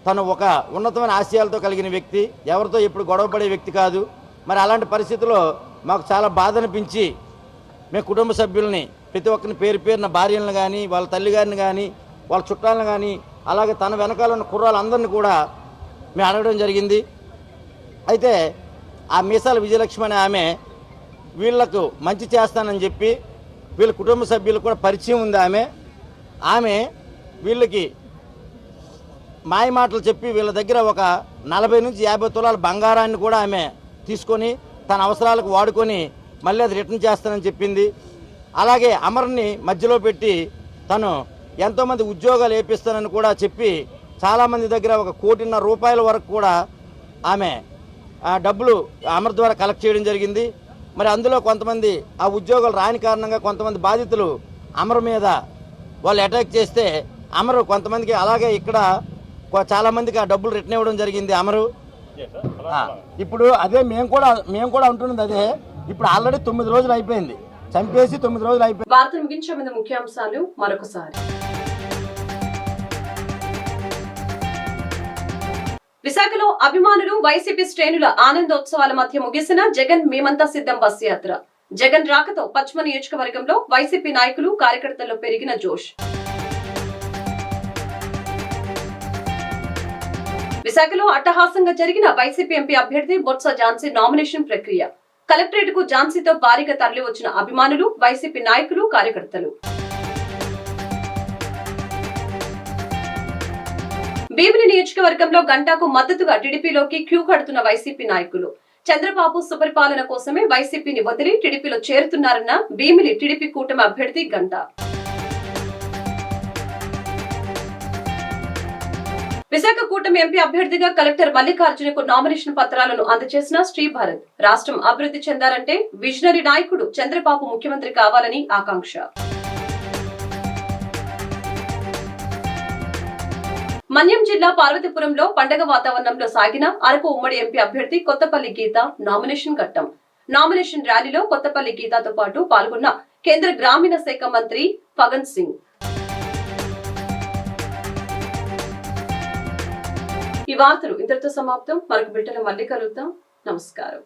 తను ఒక ఉన్నతమైన ఆశయాలతో కలిగిన వ్యక్తి, ఎవరితో ఎప్పుడు గొడవపడే వ్యక్తి కాదు. మరి అలాంటి పరిస్థితుల్లో మాకు చాలా బాధ అనిపించి మేము కుటుంబ సభ్యుల్ని ప్రతి ఒక్కరిని పేరున భార్యలను కానీ, వాళ్ళ తల్లిగారిని కానీ, వాళ్ళ చుట్టాలను కానీ, అలాగే తన వెనకాల ఉన్న కుర్రాళ్ళందరినీ కూడా మేము అడగడం జరిగింది. అయితే ఆ మీసాల విజయలక్ష్మి అనే ఆమె వీళ్లకు మంచి చేస్తానని చెప్పి వీళ్ళ కుటుంబ సభ్యులు కూడా పరిచయం ఉంది. ఆమె వీళ్ళకి మాయ మాటలు చెప్పి వీళ్ళ దగ్గర ఒక 40 నుంచి 50 తులాల బంగారాన్ని కూడా ఆమె తీసుకొని తన అవసరాలకు వాడుకొని మళ్ళీ అది రిటర్న్ చేస్తానని చెప్పింది. అలాగే అమర్ని మధ్యలో పెట్టి తను ఎంతోమంది ఉద్యోగాలు వేపిస్తానని కూడా చెప్పి చాలామంది దగ్గర 1.5 కోటి రూపాయల వరకు కూడా ఆమె డబ్బులు అమర్ ద్వారా కలెక్ట్ చేయడం జరిగింది. మరి అందులో కొంతమంది ఆ ఉద్యోగాలు రాని కారణంగా కొంతమంది బాధితులు అమర్ మీద వాళ్ళు అటాక్ చేస్తే అమరు కొంతమందికి, అలాగే ఇక్కడ చాలామందికి ఆ డబ్బులు రిటర్న్ ఇవ్వడం జరిగింది అమరు. ఇప్పుడు అదే మేము కూడా అంటున్నది అదే. ఇప్పుడు ఆల్రెడీ 9 రోజులు అయిపోయింది, చంపేసి 9 రోజులు అయిపోయింది. వార్తలు ముగించే ముందు ముఖ్యాంశాలు మరొకసారి. విశాఖలో అభిమానులు వైసీపీ శ్రేణుల ఆనందోత్సవాల మధ్య ముగిసిన జగన్ మేమంతా సిద్ధం బస్ యాత్ర. జగన్ రాకతో పశ్చిమ నియోజకవర్గంలో వైసీపీ నాయకులు కార్యకర్తల్లో పెరిగిన జోష్. విశాఖలో అట్టహాసంగా జరిగిన వైసీపీ ఎంపీ అభ్యర్థి బొత్స ఝాన్సీ నామినేషన్ ప్రక్రియ. కలెక్టరేట్ కు ఝాన్సీతో భారీగా తరలి వచ్చిన అభిమానులు, వైసీపీ నాయకులు, కార్యకర్తలు. భీమిలి నియోజకవర్గంలో గంటాకు మద్దతుగా టీడీపీలోకి క్యూ కడుతున్న వైసీపీ నాయకులు. చంద్రబాబు సుపరిపాలన కోసమే వైసీపీని వదిలి టీడీపీలో చేరుతున్నారన్న భీమిలి టీడీపీ కూటమి అభ్యర్థి గంటా. విశాఖ కూటమి ఎంపీ అభ్యర్థిగా కలెక్టర్ మల్లికార్జునకు నామినేషన్ పత్రాలను అందజేసిన శ్రీభారత్. రాష్ట్రం అభివృద్ధి చెందాలంటే విజనరీ నాయకుడు చంద్రబాబు ముఖ్యమంత్రి కావాలని ఆకాంక్ష. మన్యం జిల్లా పార్వతీపురంలో పండగ వాతావరణంలో సాగిన అరకు ఉమ్మడి ఎంపీ అభ్యర్థి కొత్తపల్లి గీత నామినేషన్ ఘట్టం. నామినేషన్ ర్యాలీలో కొత్తపల్లి గీతతో పాటు పాల్గొన్న కేంద్ర గ్రామీణ శాఖ మంత్రి ఫగన్ సింగ్. ఈ వార్తలు ఇంతటితో సమాప్తం. మరొక బిడ్డలో మళ్ళీ కలుద్దాం. నమస్కారం.